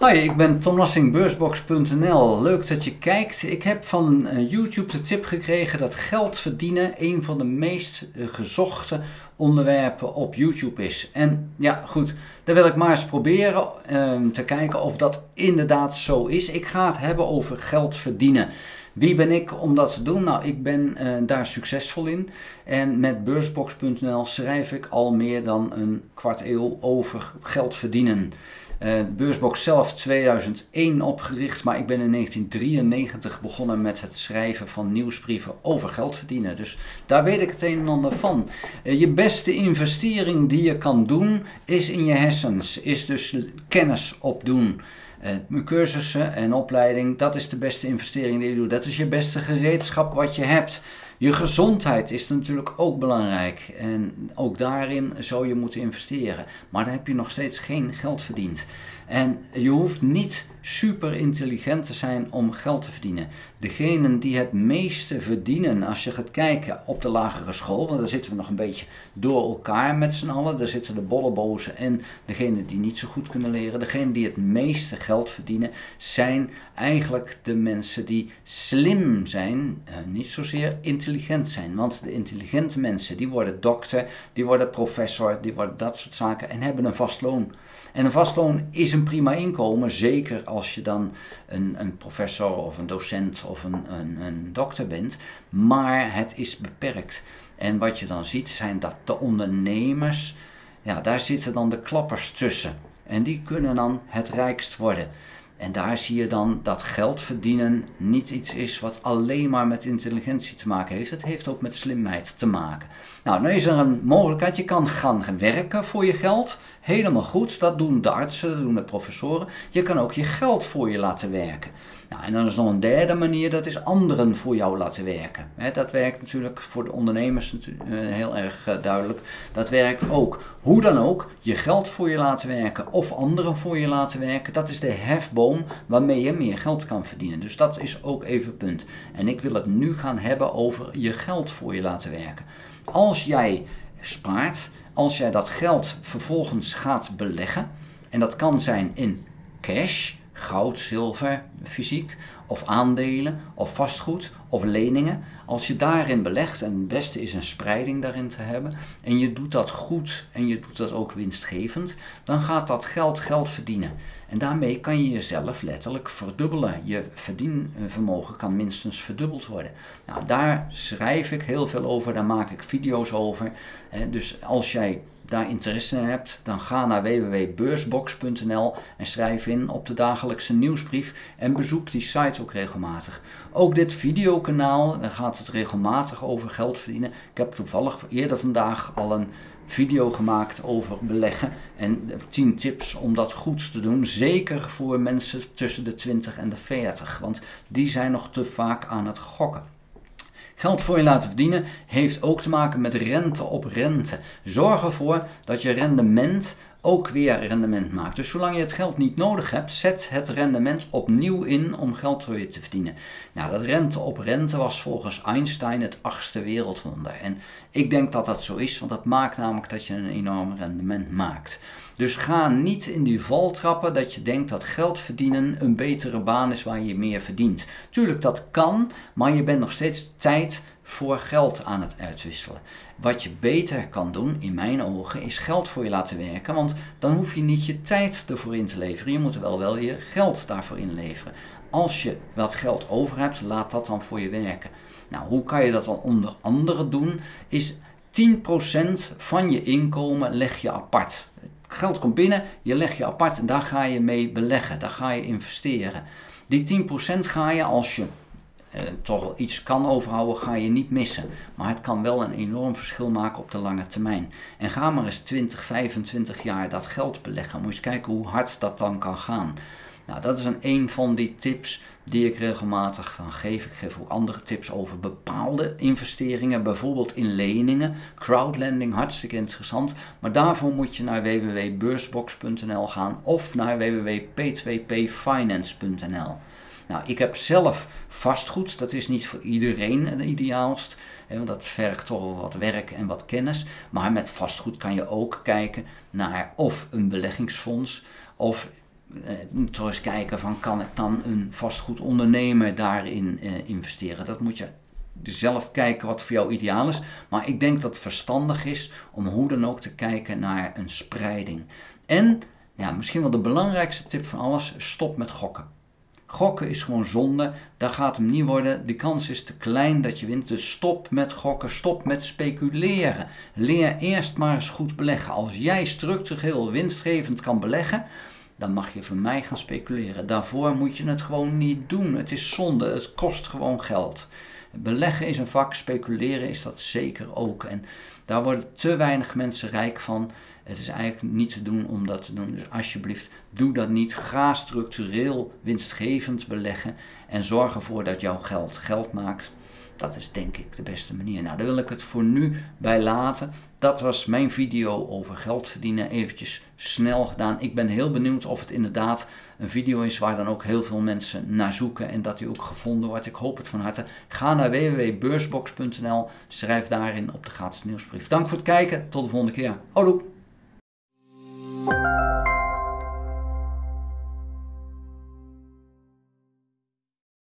Hoi, ik ben Tom Lassing, beursbox.nl. Leuk dat je kijkt. Ik heb van YouTube de tip gekregen dat geld verdienen een van de meest gezochte onderwerpen op YouTube is. En ja, goed, daar wil ik maar eens proberen te kijken of dat inderdaad zo is. Ik ga het hebben over geld verdienen. Wie ben ik om dat te doen? Nou, ik ben daar succesvol in. En met beursbox.nl schrijf ik al meer dan een kwart eeuw over geld verdienen. Beursbox zelf 2001 opgericht, maar ik ben in 1993 begonnen met het schrijven van nieuwsbrieven over geld verdienen. Dus daar weet ik het een en ander van. Je beste investering die je kan doen is in je hersens, is dus kennis opdoen. Cursussen en opleiding, dat is de beste investering die je doet. Dat is je beste gereedschap wat je hebt. Je gezondheid is natuurlijk ook belangrijk en ook daarin zou je moeten investeren. Maar dan heb je nog steeds geen geld verdiend. En je hoeft niet super intelligent te zijn om geld te verdienen. Degenen die het meeste verdienen, als je gaat kijken op de lagere school, want daar zitten we nog een beetje door elkaar met z'n allen. Daar zitten de bollebozen en degenen die niet zo goed kunnen leren. Degenen die het meeste geld verdienen zijn eigenlijk de mensen die slim zijn, niet zozeer intelligent zijn. Want de intelligente mensen die worden dokter, die worden professor, die worden dat soort zaken en hebben een vast loon. En een vast loon is een prima inkomen, zeker als je dan een professor of een docent of een dokter bent, maar het is beperkt. En wat je dan ziet zijn dat de ondernemers, ja, daar zitten dan de klappers tussen. En die kunnen dan het rijkst worden. En daar zie je dan dat geld verdienen niet iets is wat alleen maar met intelligentie te maken heeft. Het heeft ook met slimheid te maken. Nou, nu is er een mogelijkheid. Je kan gaan werken voor je geld. Helemaal goed. Dat doen de artsen, dat doen de professoren. Je kan ook je geld voor je laten werken. Nou, en dan is nog een derde manier, dat is anderen voor jou laten werken. Dat werkt natuurlijk voor de ondernemers heel erg duidelijk. Dat werkt ook. Hoe dan ook, je geld voor je laten werken of anderen voor je laten werken, dat is de hefboom waarmee je meer geld kan verdienen. Dus dat is ook even een punt. En ik wil het nu gaan hebben over je geld voor je laten werken. Als jij spaart, als jij dat geld vervolgens gaat beleggen, en dat kan zijn in cash, goud, zilver, fysiek, of aandelen, of vastgoed, of leningen. Als je daarin belegt, en het beste is een spreiding daarin te hebben, en je doet dat goed en je doet dat ook winstgevend, dan gaat dat geld verdienen. En daarmee kan je jezelf letterlijk verdubbelen. Je verdienvermogen kan minstens verdubbeld worden. Nou, daar schrijf ik heel veel over, daar maak ik video's over. Dus als jij daar interesse in hebt, dan ga naar www.beursbox.nl en schrijf in op de dagelijkse nieuwsbrief en bezoek die site ook regelmatig. Ook dit videokanaal, daar gaat het regelmatig over geld verdienen. Ik heb toevallig eerder vandaag al een video gemaakt over beleggen en 10 tips om dat goed te doen. Zeker voor mensen tussen de 20 en de 40, want die zijn nog te vaak aan het gokken. Geld voor je laten verdienen heeft ook te maken met rente op rente. Zorg ervoor dat je rendement ook weer rendement maakt. Dus zolang je het geld niet nodig hebt, zet het rendement opnieuw in om geld voor je te verdienen. Nou, dat rente op rente was volgens Einstein het 8e wereldwonder. En ik denk dat dat zo is, want dat maakt namelijk dat je een enorm rendement maakt. Dus ga niet in die val trappen dat je denkt dat geld verdienen een betere baan is waar je meer verdient. Tuurlijk, dat kan, maar je bent nog steeds tijd voor geld aan het uitwisselen. Wat je beter kan doen, in mijn ogen, is geld voor je laten werken, want dan hoef je niet je tijd ervoor in te leveren. Je moet wel je geld daarvoor inleveren. Als je wat geld over hebt, laat dat dan voor je werken. Nou, hoe kan je dat dan onder andere doen? Is 10% van je inkomen leg je apart. Geld komt binnen, je legt je apart en daar ga je mee beleggen, daar ga je investeren. Die 10% ga je, als je toch wel iets kan overhouden, ga je niet missen. Maar het kan wel een enorm verschil maken op de lange termijn. En ga maar eens 20, 25 jaar dat geld beleggen. Moet je eens kijken hoe hard dat dan kan gaan. Nou, dat is een van die tips die ik regelmatig dan geef. Ik geef ook andere tips over bepaalde investeringen, bijvoorbeeld in leningen, crowdlending, hartstikke interessant. Maar daarvoor moet je naar www.beursbox.nl gaan of naar www.p2pfinance.nl. Nou, ik heb zelf vastgoed, dat is niet voor iedereen het ideaalst, want dat vergt toch wel wat werk en wat kennis. Maar met vastgoed kan je ook kijken naar of een beleggingsfonds of toch eens kijken van, kan ik dan een vastgoedondernemer daarin investeren? Dat moet je zelf kijken wat voor jou ideaal is. Maar ik denk dat het verstandig is om hoe dan ook te kijken naar een spreiding. En ja, misschien wel de belangrijkste tip van alles, stop met gokken. Gokken is gewoon zonde, dat gaat hem niet worden. De kans is te klein dat je wint. Dus stop met gokken, stop met speculeren. Leer eerst maar eens goed beleggen. Als jij structureel winstgevend kan beleggen, dan mag je van mij gaan speculeren. Daarvoor moet je het gewoon niet doen. Het is zonde, het kost gewoon geld. Beleggen is een vak, speculeren is dat zeker ook. En daar worden te weinig mensen rijk van. Het is eigenlijk niet te doen om dat te doen. Dus alsjeblieft, doe dat niet. Ga structureel winstgevend beleggen en zorg ervoor dat jouw geld maakt. Dat is denk ik de beste manier. Nou, daar wil ik het voor nu bij laten. Dat was mijn video over geld verdienen. Eventjes snel gedaan. Ik ben heel benieuwd of het inderdaad een video is waar dan ook heel veel mensen naar zoeken en dat die ook gevonden wordt. Ik hoop het van harte. Ga naar www.beursbox.nl. Schrijf daarin op de gratis nieuwsbrief. Dank voor het kijken. Tot de volgende keer. Houdoe.